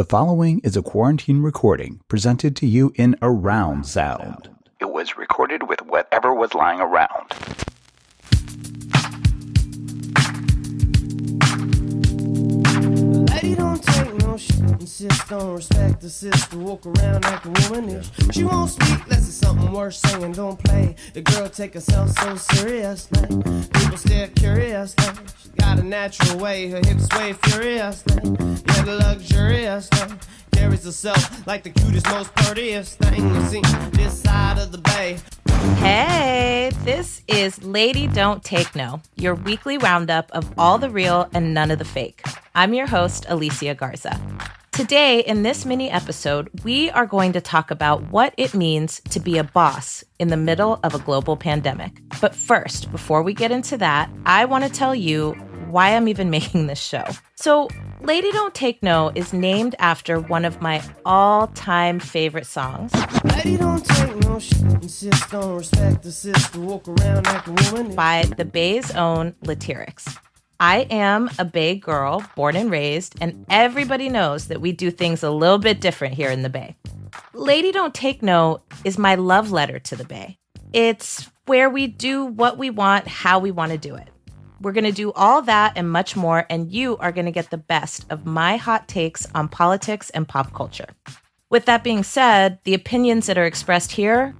The following is a quarantine recording presented to you in around sound. It was recorded with whatever was lying around. Lady don't take no shit, insist on respect the sister, walk around like a womanish. She won't speak unless it's something worth saying, don't play. The girl take herself so seriously, people stare curiously. She got a natural way, her hips sway furiously. Yeah, the luxuriously carries herself like the cutest, most prettiest thing you see this side of the bay. Hey, this is Lady Don't Take No, your weekly roundup of all the real and none of the fake. I'm your host, Alicia Garza. Today, in this mini episode, we are going to talk about what it means to be a boss in the middle of a global pandemic. But first, before we get into that, I want to tell you why I'm even making this show. So, Lady Don't Take No is named after one of my all-time favorite songs. Lady don't take no shit, insist on respect the sister, walk around like a woman. By the Bay's own Lateefah. I am a Bay girl, born and raised, and everybody knows that we do things a little bit different here in the Bay. Lady Don't Take No is my love letter to the Bay. It's where we do what we want, how we want to do it. We're going to do all that and much more, and you are going to get the best of my hot takes on politics and pop culture. With that being said, the opinions that are expressed here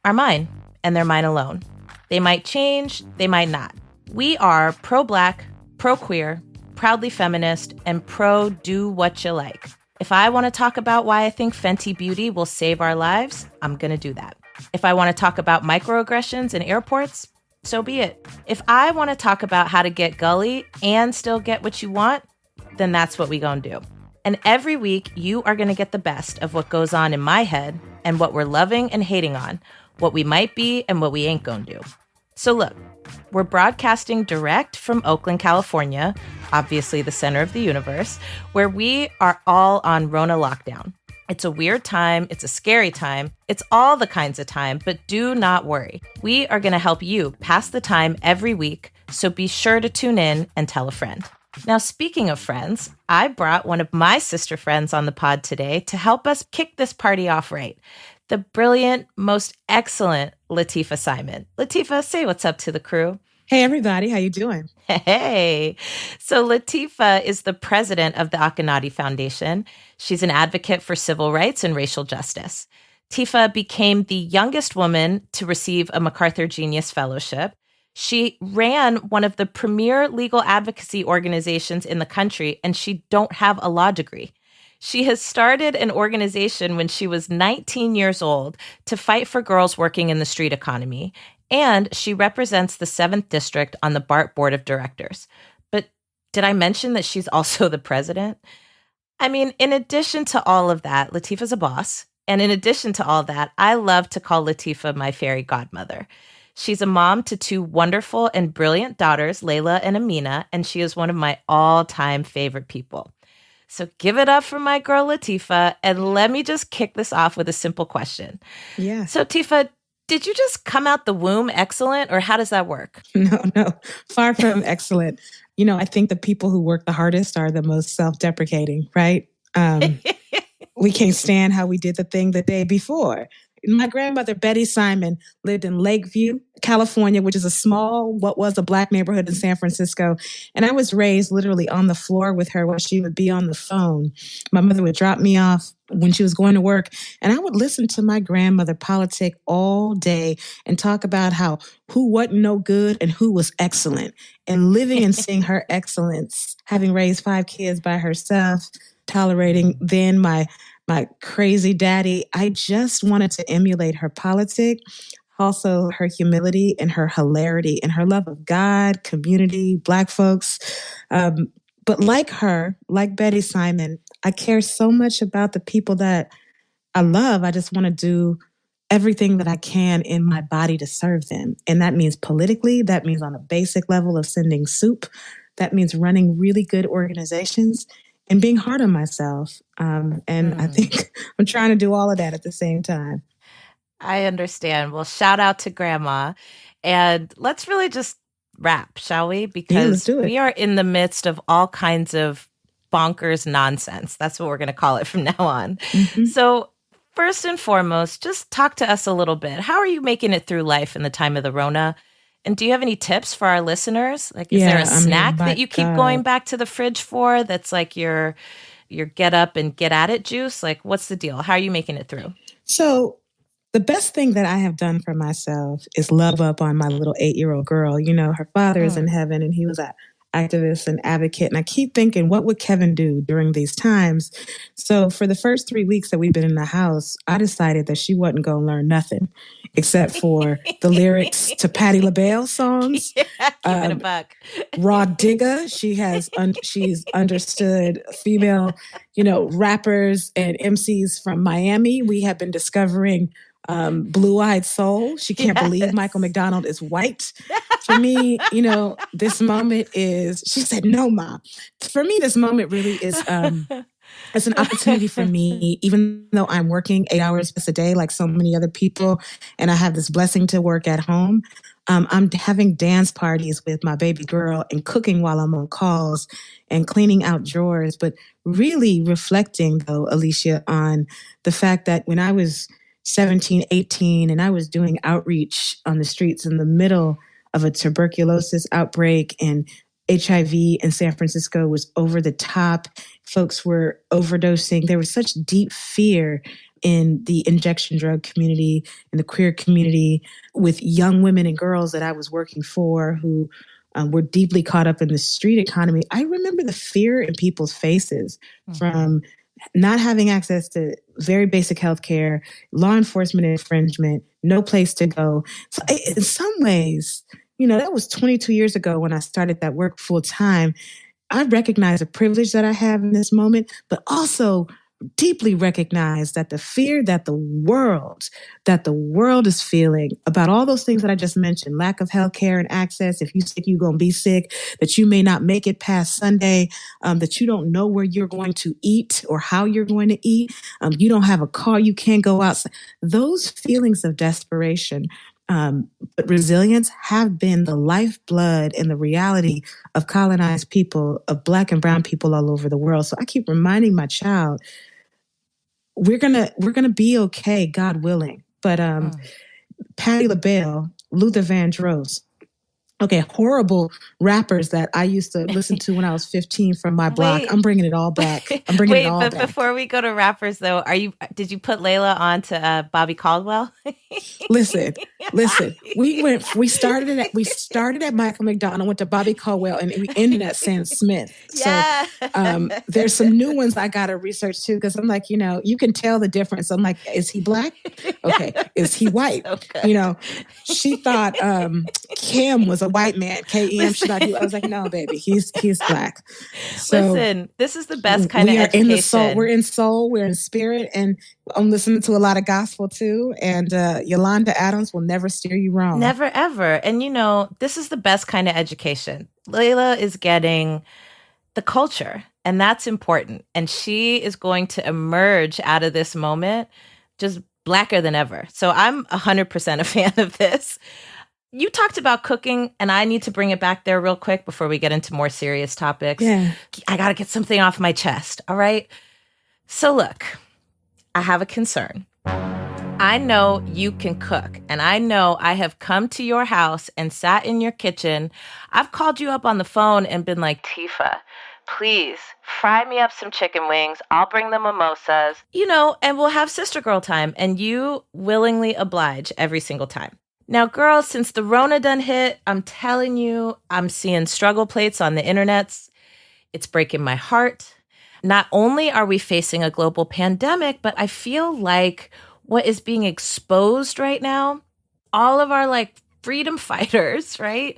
are mine, and they're mine alone. They might change, they might not. We are pro-Black, pro-queer, proudly feminist, and pro-do what you like. If I want to talk about why I think Fenty Beauty will save our lives, I'm going to do that. If I want to talk about microaggressions in airports, so be it. If I want to talk about how to get gully and still get what you want, then that's what we gonna do. And every week, you are gonna get the best of what goes on in my head and what we're loving and hating on, what we might be and what we ain't gonna do. So look, we're broadcasting direct from Oakland, California, obviously the center of the universe, where we are all on Rona lockdown. It's a weird time. It's a scary time. It's all the kinds of time, but do not worry. We are going to help you pass the time every week, so be sure to tune in and tell a friend. Now, speaking of friends, I brought one of my sister friends on the pod today to help us kick this party off right. The brilliant, most excellent Lateefah Simon. Latifah, say what's up to the crew. Hey, everybody. How you doing? Hey. So Latifah is the president of the Akonadi Foundation. She's an advocate for civil rights and racial justice. Latifah became the youngest woman to receive a MacArthur Genius Fellowship. She ran one of the premier legal advocacy organizations in the country, and she don't have a law degree. She has started an organization when she was 19 years old to fight for girls working in the street economy. And she represents the 7th District on the BART Board of Directors. But did I mention that she's also the president? I mean, in addition to all of that, Latifah's a boss. And in addition to all that, I love to call Latifah my fairy godmother. She's a mom to 2 wonderful and brilliant daughters, Layla and Amina, and she is one of my all-time favorite people. So give it up for my girl Latifah, and let me just kick this off with a simple question. Yeah. So Latifah, did you just come out the womb excellent, or how does that work? No, far from excellent. You know, I think the people who work the hardest are the most self-deprecating, right? We can't stand how we did the thing the day before. My grandmother, Betty Simon, lived in Lakeview, California, which is what was a Black neighborhood in San Francisco. And I was raised literally on the floor with her while she would be on the phone. My mother would drop me off when she was going to work, and I would listen to my grandmother politic all day and talk about who wasn't no good and who was excellent. And living and seeing her excellence, having raised 5 kids by herself, tolerating then my crazy daddy. I just wanted to emulate her politic, also her humility and her hilarity and her love of God, community, Black folks. But like her, like Betty Simon, I care so much about the people that I love. I just want to do everything that I can in my body to serve them. And that means politically, that means on a basic level of sending soup, that means running really good organizations and being hard on myself. I think I'm trying to do all of that at the same time. I understand. Well, shout out to Grandma. And let's really just wrap, shall we? Because let's do it. We are in the midst of all kinds of bonkers nonsense. That's what we're going to call it from now on. Mm-hmm. So first and foremost, just talk to us a little bit. How are you making it through life in the time of the Rona? And do you have any tips for our listeners? Like, is there a snack that you keep going back to the fridge for that's like your get up and get at it juice? Like, what's the deal? How are you making it through? So the best thing that I have done for myself is love up on my little 8-year-old girl. You know, her father is in heaven and he was an activist and advocate. And I keep thinking, what would Kevin do during these times? So for the first 3 weeks that we've been in the house, I decided that she wasn't going to learn nothing except for the lyrics to Patti LaBelle songs. Yeah, give it a buck. Raw Digga. She's understood female, rappers and MCs from Miami. We have been discovering Blue-Eyed Soul. She can't believe Michael McDonald is white. For me, this moment is, she said, no, Mom. For me, this moment really is, it's an opportunity for me, even though I'm working 8 hours a day, like so many other people, and I have this blessing to work at home. I'm having dance parties with my baby girl and cooking while I'm on calls and cleaning out drawers, but really reflecting, though, Alicia, on the fact that when I was 17, 18, and I was doing outreach on the streets in the middle of a tuberculosis outbreak, and HIV in San Francisco was over the top. Folks were overdosing. There was such deep fear in the injection drug community, in the queer community, with young women and girls that I was working for who were deeply caught up in the street economy. I remember the fear in people's faces from not having access to very basic health care, law enforcement infringement, no place to go. So in some ways, that was 22 years ago when I started that work full time. I recognize the privilege that I have in this moment, but also deeply recognize that the fear that the world is feeling about all those things that I just mentioned, lack of health care and access, if you sick, you're going to be sick, that you may not make it past Sunday, that you don't know where you're going to eat or how you're going to eat, you don't have a car, you can't go outside. Those feelings of desperation, but resilience have been the lifeblood and the reality of colonized people, of Black and brown people all over the world. So I keep reminding my child, we're gonna be okay, God willing. But Patti LaBelle, Luther Vandross, horrible rappers that I used to listen to when I was 15 from my block. I'm bringing it all back. But before we go to rappers, though, did you put Layla on to Bobby Caldwell? Listen. We started at Michael McDonald, went to Bobby Caldwell, and we ended at Sam Smith. Yeah. So there's some new ones I got to research too, because I'm like, you can tell the difference. I'm like, is he Black? Okay. Is he white? So she thought Kim was a white man. K-E-M. She thought I was like, no, baby, he's Black. So listen, this is the best kind of education. In the soul. We're in soul. We're in spirit, and I'm listening to a lot of gospel too. And Yolanda Adams will never steer you wrong. Never, ever. And this is the best kind of education. Layla is getting the culture, and that's important. And she is going to emerge out of this moment just Blacker than ever. So I'm 100% a fan of this. You talked about cooking, and I need to bring it back there real quick before we get into more serious topics. Yeah. I got to get something off my chest. All right. So look, I have a concern. I know you can cook, and I know I have come to your house and sat in your kitchen. I've called you up on the phone and been like, Tifa, please fry me up some chicken wings. I'll bring the mimosas, and we'll have sister girl time. And you willingly oblige every single time. Now, girls, since the Rona done hit, I'm telling you, I'm seeing struggle plates on the internets. It's breaking my heart. Not only are we facing a global pandemic, but I feel like what is being exposed right now, all of our freedom fighters, right?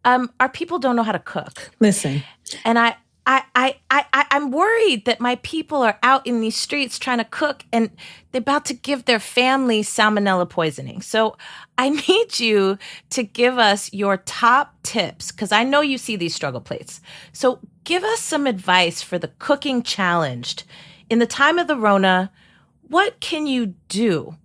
Our people don't know how to cook. Listen. And I'm worried that my people are out in these streets trying to cook and they're about to give their family salmonella poisoning. So I need you to give us your top tips, because I know you see these struggle plates. So give us some advice for the cooking challenged. In the time of the Rona, what can you do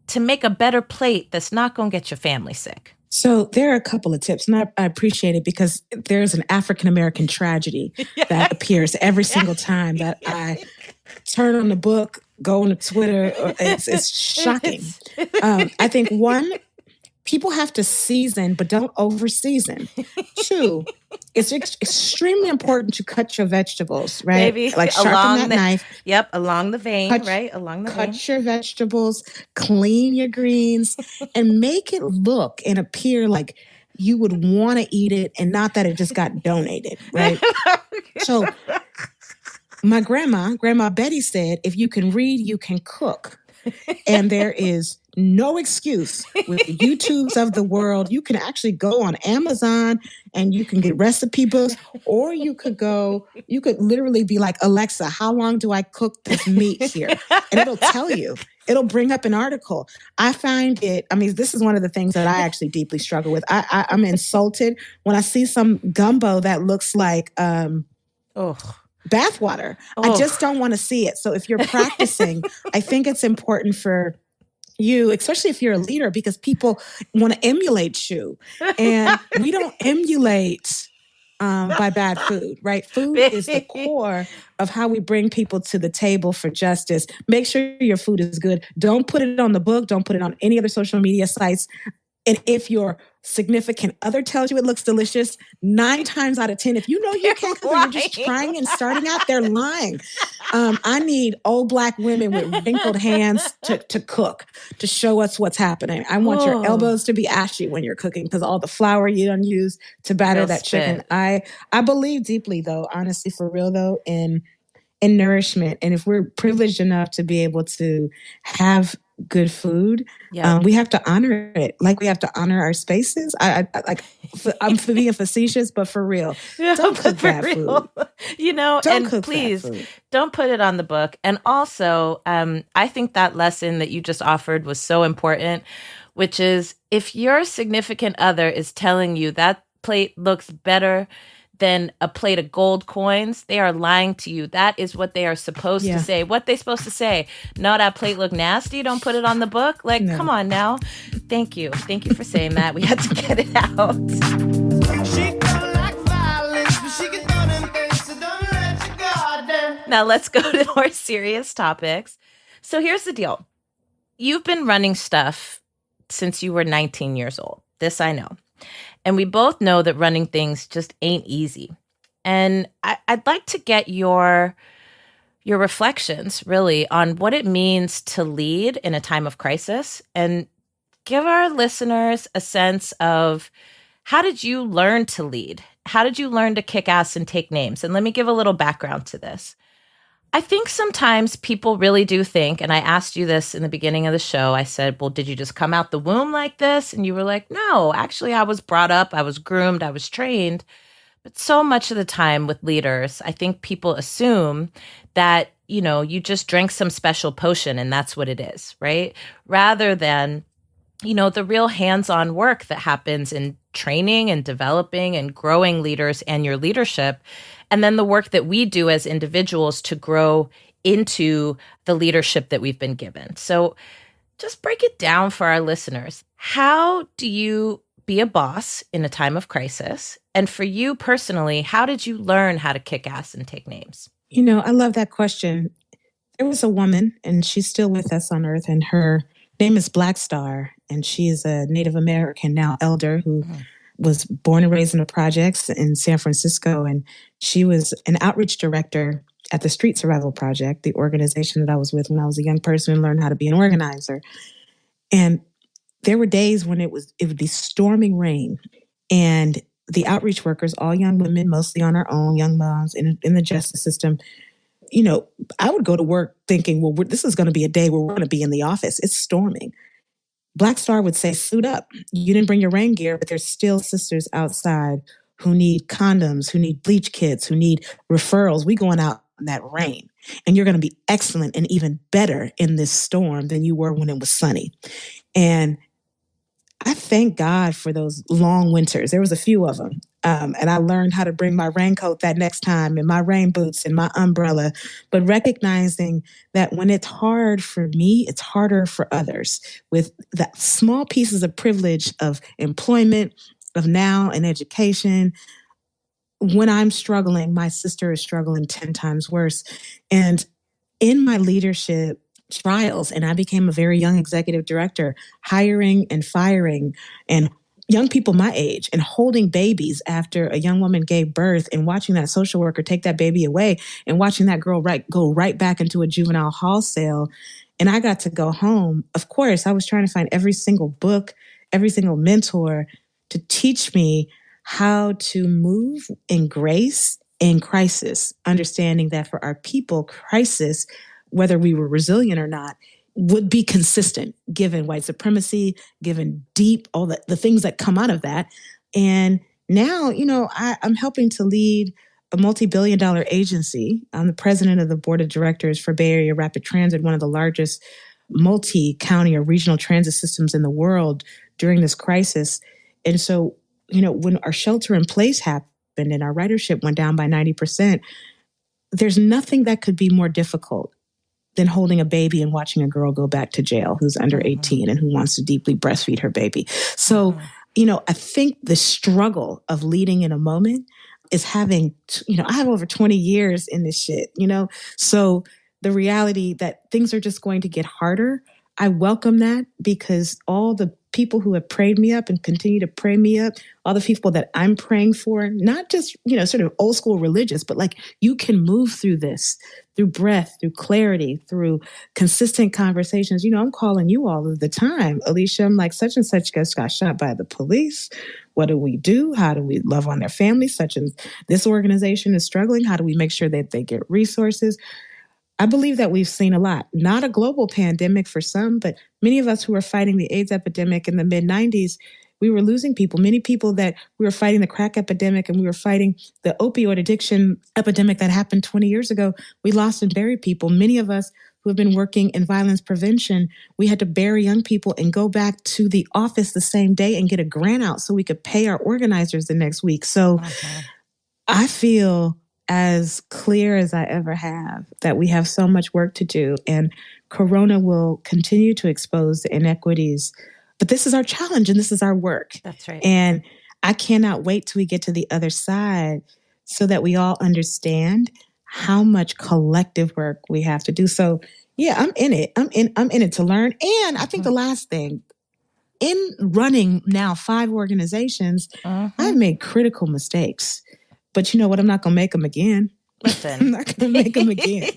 to make a better plate that's not going to get your family sick? So there are a couple of tips, and I appreciate it because there's an African-American tragedy that appears every single time that I turn on the book, go on to Twitter. It's shocking. I think one, people have to season, but don't over-season. Two, it's extremely important to cut your vegetables, right? Maybe like sharpen that knife. Yep, along the vein, right? Along the vein. Cut your vegetables, clean your greens, and make it look and appear like you would want to eat it and not that it just got donated, right? So my Grandma Betty said, if you can read, you can cook. And there is no excuse with the YouTubes of the world. You can actually go on Amazon and you can get recipe books, or you could literally be like, Alexa, how long do I cook this meat here? And it'll tell you. It'll bring up an article. I find it, this is one of the things that I actually deeply struggle with. I'm insulted when I see some gumbo that looks like bathwater. I just don't want to see it. So if you're practicing, I think it's important for you, especially if you're a leader, because people want to emulate you. And we don't emulate by bad food, right? Food is the core of how we bring people to the table for justice. Make sure your food is good. Don't put it on the book. Don't put it on any other social media sites. And if your significant other tells you it looks delicious, 9 times out of 10, if you know you can't cook, you're just trying and starting out, they're lying. I need old Black women with wrinkled hands to cook, to show us what's happening. I want your elbows to be ashy when you're cooking because all the flour you don't use to batter that chicken. I believe deeply, though, honestly, for real, though, in nourishment. And if we're privileged enough to be able to have good food, we have to honor it. Like we have to honor our spaces. I'm being facetious, but for real, don't cook bad food. Please don't put it on the book. And also, I think that lesson that you just offered was so important, which is if your significant other is telling you that plate looks better than a plate of gold coins, they are lying to you. That is what they are supposed to say. What they supposed to say? No, that plate look nasty. Don't put it on the book. Like, come on now. Thank you. Thank you for saying that. We had to get it out. She don't like violence, but she can throw them things, so don't let your guard down. Now let's go to more serious topics. So here's the deal. You've been running stuff since you were 19 years old. This I know. And we both know that running things just ain't easy. And I'd like to get your reflections, really, on what it means to lead in a time of crisis and give our listeners a sense of how did you learn to lead? How did you learn to kick ass and take names? And let me give a little background to this. I think sometimes people really do think, and I asked you this in the beginning of the show, I said, well, did you just come out the womb like this? And you were like, no, actually, I was brought up, I was groomed, I was trained. But so much of the time with leaders, I think people assume that, you just drank some special potion and that's what it is, right? Rather than, the real hands-on work that happens in training and developing and growing leaders and your leadership. And then the work that we do as individuals to grow into the leadership that we've been given. So just break it down for our listeners. How do you be a boss in a time of crisis? And for you personally, how did you learn how to kick ass and take names? I love that question. There was a woman, and she's still with us on Earth, and her name is Black Star, and she is a Native American, now elder, who was born and raised in the projects in San Francisco. And she was an outreach director at the Street Survival Project, the organization that I was with when I was a young person and learned how to be an organizer. And there were days when it would be storming rain. And the outreach workers, all young women, mostly on our own, young moms in the justice system, I would go to work thinking, well, this is going to be a day where we're going to be in the office. It's storming. Black Star would say, suit up. You didn't bring your rain gear, but there's still sisters outside who need condoms, who need bleach kits, who need referrals. We going out in that rain. And you're going to be excellent and even better in this storm than you were when it was sunny. And I thank God for those long winters. There was a few of them. And I learned how to bring my raincoat that next time and my rain boots and my umbrella, but recognizing that when it's hard for me, it's harder for others with that small pieces of privilege of employment, of now and education. When I'm struggling, my sister is struggling 10 times worse. And in my leadership trials, and I became a very young executive director, hiring and firing and young people my age and holding babies after a young woman gave birth and watching that social worker take that baby away and watching that girl go right back into a juvenile hall cell. And I got to go home. Of course, I was trying to find every single book, every single mentor to teach me how to move in grace in crisis, understanding that for our people, crisis, whether we were resilient or not, would be consistent given white supremacy, given deep, all the things that come out of that. And now, I'm helping to lead a multi-billion-dollar agency. I'm the president of the board of directors for Bay Area Rapid Transit, one of the largest multi-county or regional transit systems in the world during this crisis. And so, when our shelter in place happened and our ridership went down by 90%, there's nothing that could be more difficult than holding a baby and watching a girl go back to jail who's under 18 and who wants to deeply breastfeed her baby. So, I think the struggle of leading in a moment is having, I have over 20 years in this shit, So the reality that things are just going to get harder, I welcome that because all the people who have prayed me up and continue to pray me up, all the people that I'm praying for, not just, sort of old school religious, but like you can move through this, through breath, through clarity, through consistent conversations. I'm calling you all of the time. Alicia, I'm like, such and such just got shot by the police. What do we do? How do we love on their families? Such as this organization is struggling. How do we make sure that they get resources? I believe that we've seen a lot, not a global pandemic for some, but many of us who were fighting the AIDS epidemic in the mid-90s, we were losing people. Many people that we were fighting the crack epidemic and we were fighting the opioid addiction epidemic that happened 20 years ago, we lost and buried people. Many of us who have been working in violence prevention, we had to bury young people and go back to the office the same day and get a grant out so we could pay our organizers the next week. So I feel as clear as I ever have that we have so much work to do and Corona will continue to expose the inequities. But this is our challenge and this is our work. That's right. And I cannot wait till we get to the other side so that we all understand how much collective work we have to do. So yeah, I'm in it. I'm in it to learn. And I think the last thing, in running now 5 organizations, I've made critical mistakes. But you know what? I'm not going to make them again. Listen. I'm not going to make them again.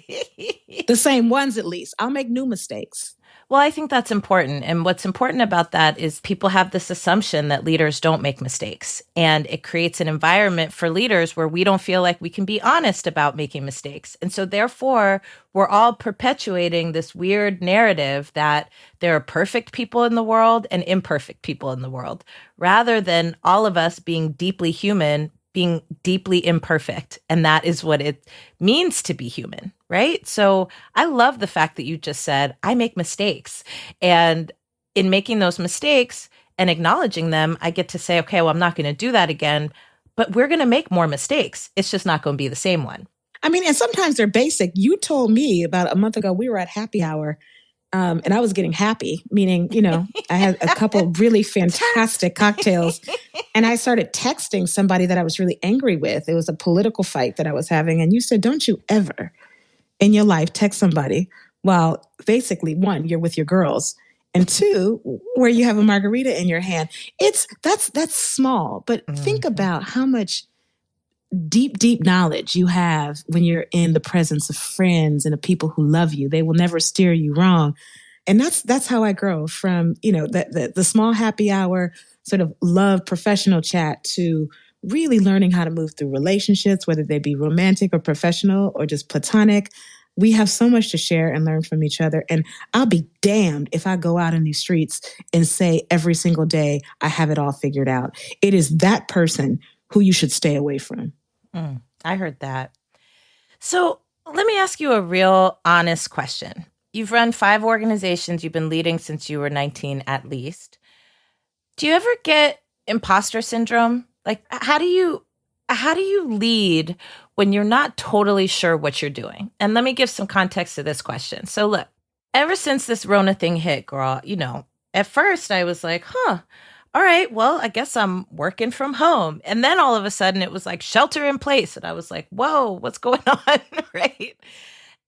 The same ones, at least. I'll make new mistakes. Well, I think that's important. And what's important about that is people have this assumption that leaders don't make mistakes. And it creates an environment for leaders where we don't feel like we can be honest about making mistakes. And so therefore, we're all perpetuating this weird narrative that there are perfect people in the world and imperfect people in the world, rather than all of us being deeply human, being deeply imperfect. And that is what it means to be human, right? So I love the fact that you just said, I make mistakes. And in making those mistakes and acknowledging them, I get to say, okay, well, I'm not going to do that again, but we're going to make more mistakes. It's just not going to be the same one. I mean, and sometimes they're basic. You told me about a month ago, we were at happy hour. And I was getting happy, meaning, I had a couple really fantastic cocktails. And I started texting somebody that I was really angry with. It was a political fight that I was having. And you said, don't you ever in your life text somebody while basically, 1, you're with your girls, and 2, where you have a margarita in your hand. That's small. But think about how much deep knowledge you have when you're in the presence of friends and of people who love you. They will never steer you wrong. And that's how I grow from, the small happy hour sort of love professional chat to really learning how to move through relationships, whether they be romantic or professional or just platonic. We have so much to share and learn from each other. And I'll be damned if I go out in these streets and say every single day, I have it all figured out. It is that person who you should stay away from. I heard that. So let me ask you a real honest question. You've run 5 organizations you've been leading since you were 19 at least. Do you ever get imposter syndrome? Like, how do you lead when you're not totally sure what you're doing? And let me give some context to this question. So look, ever since this Rona thing hit, girl, at first I was like, all right, well, I guess I'm working from home. And then all of a sudden it was like shelter in place. And I was like, whoa, what's going on? Right.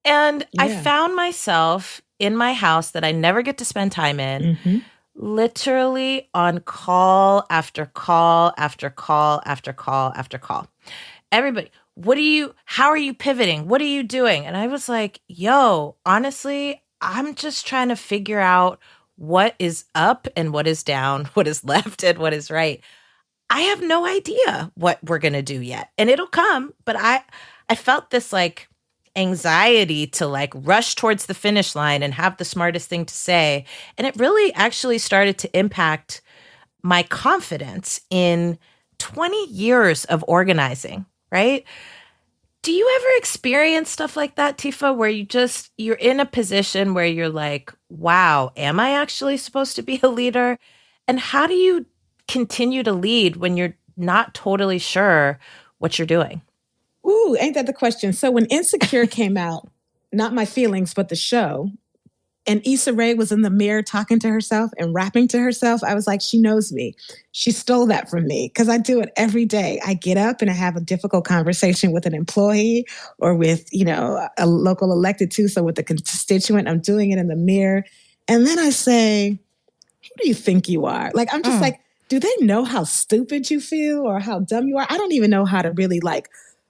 And I found myself in my house that I never get to spend time in, literally on call after call after call after call after call. Everybody, how are you pivoting? What are you doing? And I was like, yo, honestly, I'm just trying to figure out what is up and what is down, what is left and what is right. I have no idea what we're going to do yet. And it'll come, but I felt this like anxiety to like rush towards the finish line and have the smartest thing to say. And it really actually started to impact my confidence in 20 years of organizing, right? Do you ever experience stuff like that, Tifa, where you're in a position where you're like, wow, am I actually supposed to be a leader? And how do you continue to lead when you're not totally sure what you're doing? Ooh, ain't that the question? So when Insecure came out, not my feelings, but the show, and Issa Rae was in the mirror talking to herself and rapping to herself, I was like, she knows me. She stole that from me because I do it every day. I get up and I have a difficult conversation with an employee or with, a local elected too. So with the constituent, I'm doing it in the mirror. And then I say, who do you think you are? Like, I'm just like, do they know how stupid you feel or how dumb you are? I don't even know how to really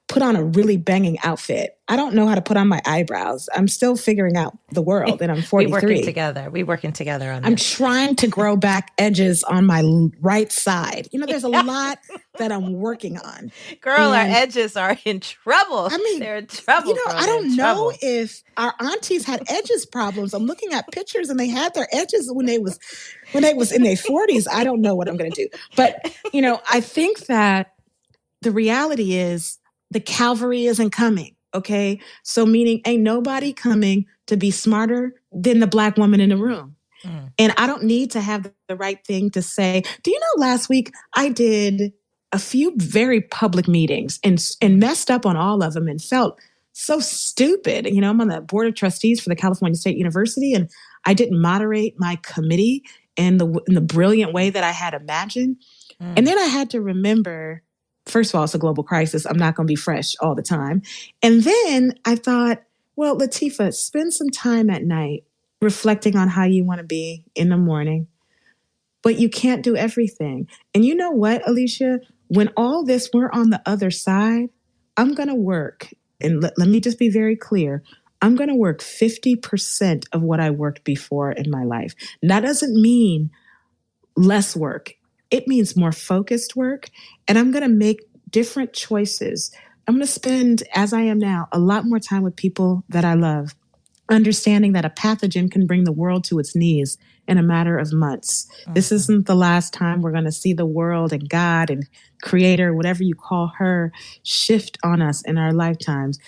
put on a really banging outfit. I don't know how to put on my eyebrows. I'm still figuring out the world, and I'm 43. We working together on this. I'm trying to grow back edges on my right side. There's a lot that I'm working on. Girl, our edges are in trouble. I mean, they're in trouble. I don't know if our aunties had edges problems. I'm looking at pictures, and they had their edges when they was in their 40s. I don't know what I'm going to do. But, I think that the reality is, the cavalry isn't coming, okay? So meaning ain't nobody coming to be smarter than the Black woman in the room. And I don't need to have the right thing to say. Do you know last week I did a few very public meetings and messed up on all of them and felt so stupid. I'm on the board of trustees for the California State University, and I didn't moderate my committee in the brilliant way that I had imagined. And then I had to remember, first of all, it's a global crisis. I'm not going to be fresh all the time. And then I thought, well, Latifah, spend some time at night reflecting on how you want to be in the morning. But you can't do everything. And you know what, Alicia? When all this, we're on the other side, I'm going to work. And let me just be very clear. I'm going to work 50% of what I worked before in my life. And that doesn't mean less work. It means more focused work, and I'm going to make different choices. I'm going to spend, as I am now, a lot more time with people that I love, understanding that a pathogen can bring the world to its knees in a matter of months. This isn't the last time we're going to see the world and God and Creator, whatever you call her, shift on us in our lifetimes.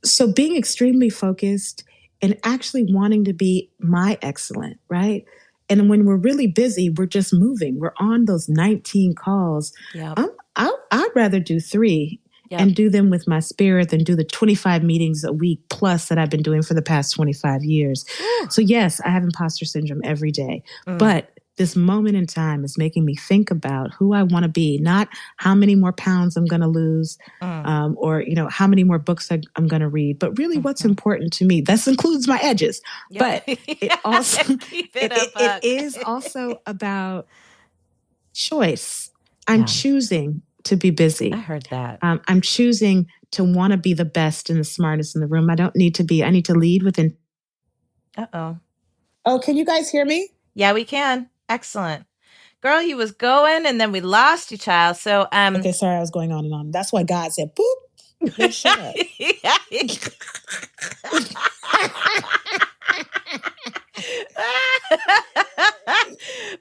So being extremely focused and actually wanting to be my excellent, right? And when we're really busy, we're just moving. We're on those 19 calls. Yep. I'd rather do 3 and do them with my spirit than do the 25 meetings a week plus that I've been doing for the past 25 years. So yes, I have imposter syndrome every day. But this moment in time is making me think about who I want to be, not how many more pounds I'm going to lose or, how many more books I'm going to read, but really what's important to me. This includes my edges, but it also it is also about choice. I'm choosing to be busy. I heard that. I'm choosing to want to be the best and the smartest in the room. I need to lead within. Uh-oh. Oh, can you guys hear me? Yeah, we can. Excellent. Girl, you was going and then we lost you, child. So okay, sorry, I was going on and on. That's why God said, boop. Hey, shut up.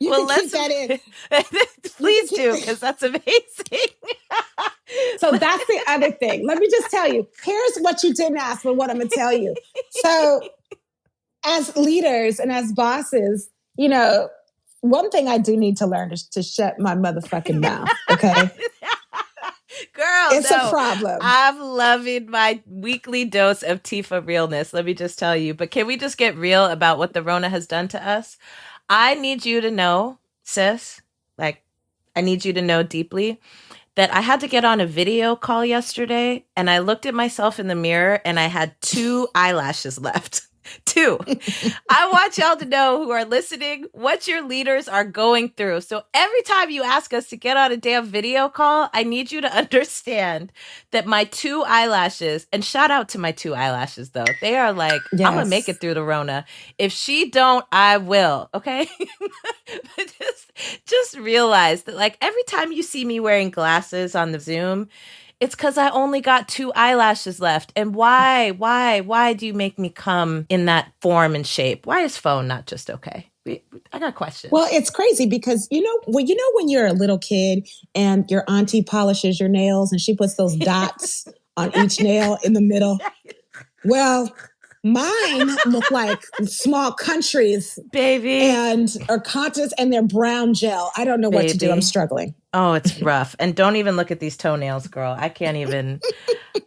Well, let's keep that in. Please do, because that's amazing. So that's the other thing. Let me just tell you. Here's what you didn't ask, but what I'm going to tell you. So as leaders and as bosses, one thing I do need to learn is to shut my motherfucking mouth. Okay. Girl, it's a problem. I'm loving my weekly dose of Tifa realness. Let me just tell you. But can we just get real about what the Rona has done to us? I need you to know, sis, like, I need you to know deeply that I had to get on a video call yesterday and I looked at myself in the mirror and I had 2 eyelashes left. 2. I want y'all to know who are listening what your leaders are going through. So every time you ask us to get on a damn video call, I need you to understand that my 2 eyelashes, and shout out to my 2 eyelashes though. They are like, yes. I'm gonna make it through the Rona. If she don't, I will. Okay. But just realize that like every time you see me wearing glasses on the Zoom, it's because I only got 2 eyelashes left. And why do you make me come in that form and shape? Why is phone not just okay? I got questions. Well, it's crazy because, when you're a little kid and your auntie polishes your nails and she puts those dots on each nail in the middle. Well, mine look like small countries, baby, and are conscious, and they're brown gel. I don't know what to do. I'm struggling. Oh, it's rough. And don't even look at these toenails, girl. I can't.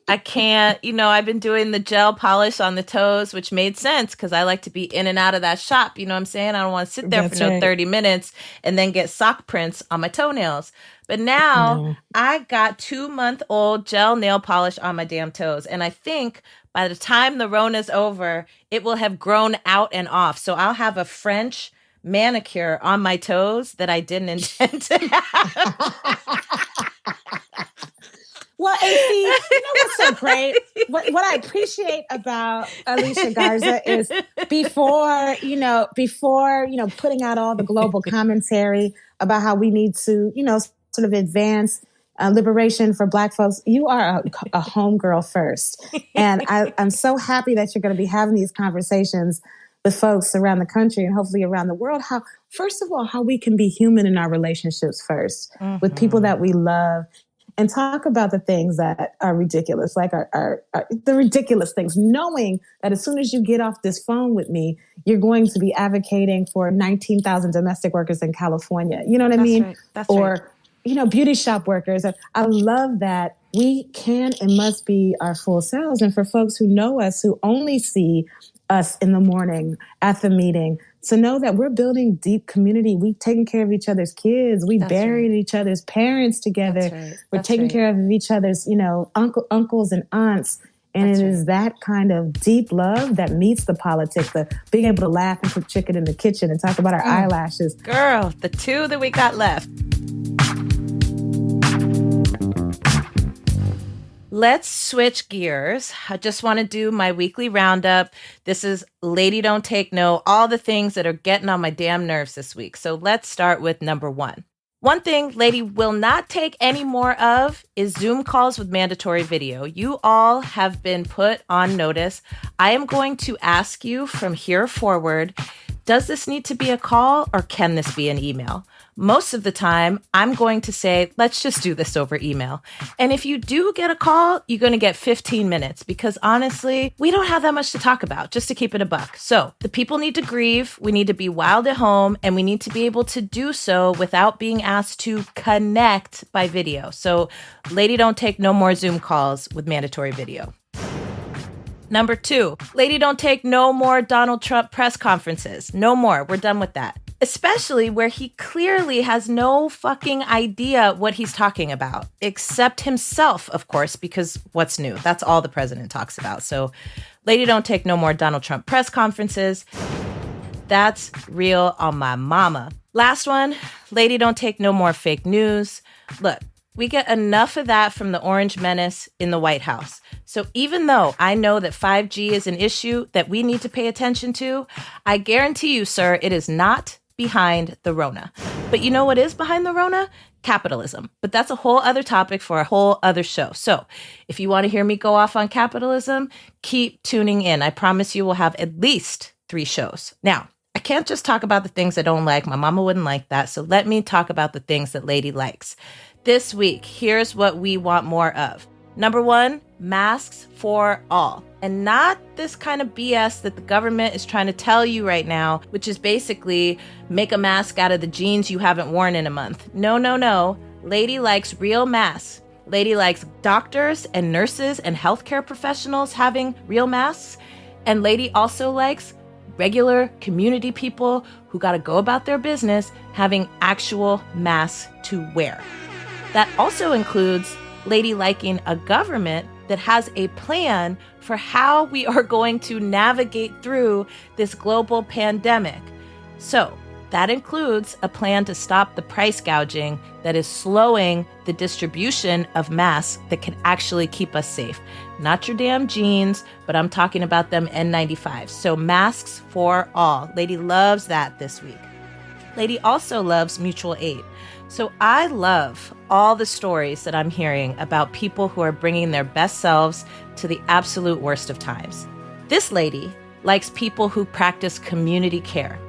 I've been doing the gel polish on the toes, which made sense because I like to be in and out of that shop. You know what I'm saying? I don't want to sit there for 30 minutes and then get sock prints on my toenails. But now I got 2-month-old gel nail polish on my damn toes. And I think by the time the Rona's over, it will have grown out and off. So I'll have a French manicure on my toes that I didn't intend to have. Well, and see, you know what's so great? What I appreciate about Alicia Garza is before putting out all the global commentary about how we need to, sort of advance liberation for Black folks, you are a homegirl first. And I'm so happy that you're going to be having these conversations with folks around the country and hopefully around the world. First of all, how we can be human in our relationships first with people that we love, and talk about the things that are ridiculous, like the ridiculous things, knowing that as soon as you get off this phone with me, you're going to be advocating for 19,000 domestic workers in California. You know what I mean? Right. That's right. Beauty shop workers. I love that we can and must be our full selves. And for folks who know us, who only see us in the morning at the meeting, to know that we're building deep community. We've taken care of each other's kids. We buried each other's parents together. We're taking care of each other's, uncles and aunts. And it is that kind of deep love that meets the politics, the being able to laugh and cook chicken in the kitchen and talk about our eyelashes. Girl, the 2 that we got left. Let's switch gears. I just want to do my weekly roundup. This is Lady Don't Take No, all the things that are getting on my damn nerves this week. So let's start with number 1. One thing Lady will not take any more of is Zoom calls with mandatory video. You all have been put on notice. I am going to ask you from here forward, does this need to be a call or can this be an email? Most of the time, I'm going to say, let's just do this over email. And if you do get a call, you're going to get 15 minutes because honestly, we don't have that much to talk about, just to keep it a buck. So the people need to grieve. We need to be wild at home and we need to be able to do so without being asked to connect by video. So Lady Don't Take no more Zoom calls with mandatory video. Number 2, Lady Don't Take no more Donald Trump press conferences. No more. We're done with that. Especially where he clearly has no fucking idea what he's talking about, except himself, of course, because what's new? That's all the president talks about. So Lady Don't Take no more Donald Trump press conferences. That's real on my mama. Last one, Lady Don't Take no more fake news. Look, we get enough of that from the Orange Menace in the White House. So even though I know that 5G is an issue that we need to pay attention to, I guarantee you, sir, it is not behind the Rona. But you know what is behind the Rona? Capitalism. But that's a whole other topic for a whole other show. So if you want to hear me go off on capitalism, keep tuning in. I promise you we'll have at least 3 shows. Now, I can't just talk about the things I don't like. My mama wouldn't like that. So let me talk about the things that Lady likes. This week, here's what we want more of. Number 1, masks for all. And not this kind of BS that the government is trying to tell you right now, which is basically make a mask out of the jeans you haven't worn in a month. No, no, no. Lady likes real masks. Lady likes doctors and nurses and healthcare professionals having real masks. And Lady also likes regular community people who got to go about their business having actual masks to wear. That also includes Lady liking a government that has a plan for how we are going to navigate through this global pandemic. So that includes a plan to stop the price gouging that is slowing the distribution of masks that can actually keep us safe. Not your damn jeans, but I'm talking about them N95s. So masks for all. Lady loves that this week. Lady also loves mutual aid. So I love all the stories that I'm hearing about people who are bringing their best selves to the absolute worst of times. This lady likes people who practice community care.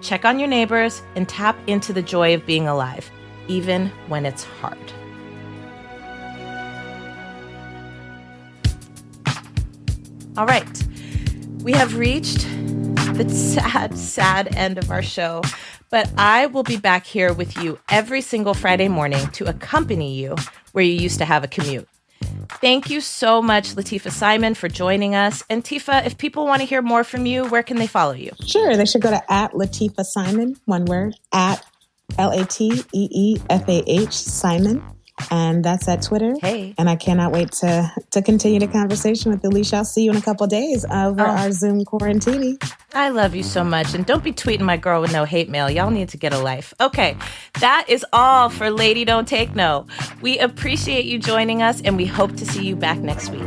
Check on your neighbors and tap into the joy of being alive, even when it's hard. All right, we have reached the sad, sad end of our show, but I will be back here with you every single Friday morning to accompany you where you used to have a commute. Thank you so much, Lateefah Simon, for joining us. And Tifa, if people want to hear more from you, where can they follow you? Sure, they should go to @Lateefah Simon, one word, @LateeFah Simon. And that's at Twitter. Hey. And I cannot wait to continue the conversation with Alicia. I'll see you in a couple of days over our Zoom quarantine. I love you so much. And don't be tweeting my girl with no hate mail. Y'all need to get a life. Okay, that is all for Lady Don't Take No. We appreciate you joining us, and we hope to see you back next week.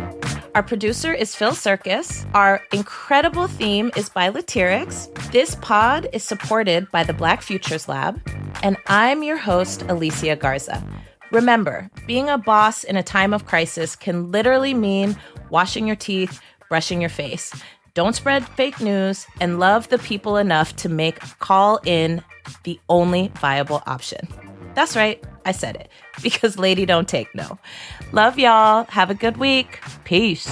Our producer is Phil Circus. Our incredible theme is by Lateefah. This pod is supported by the Black Futures Lab. And I'm your host, Alicia Garza. Remember, being a boss in a time of crisis can literally mean washing your teeth, brushing your face. Don't spread fake news, and love the people enough to make call in the only viable option. That's right, I said it, because Lady Don't Take No. Love y'all. Have a good week. Peace.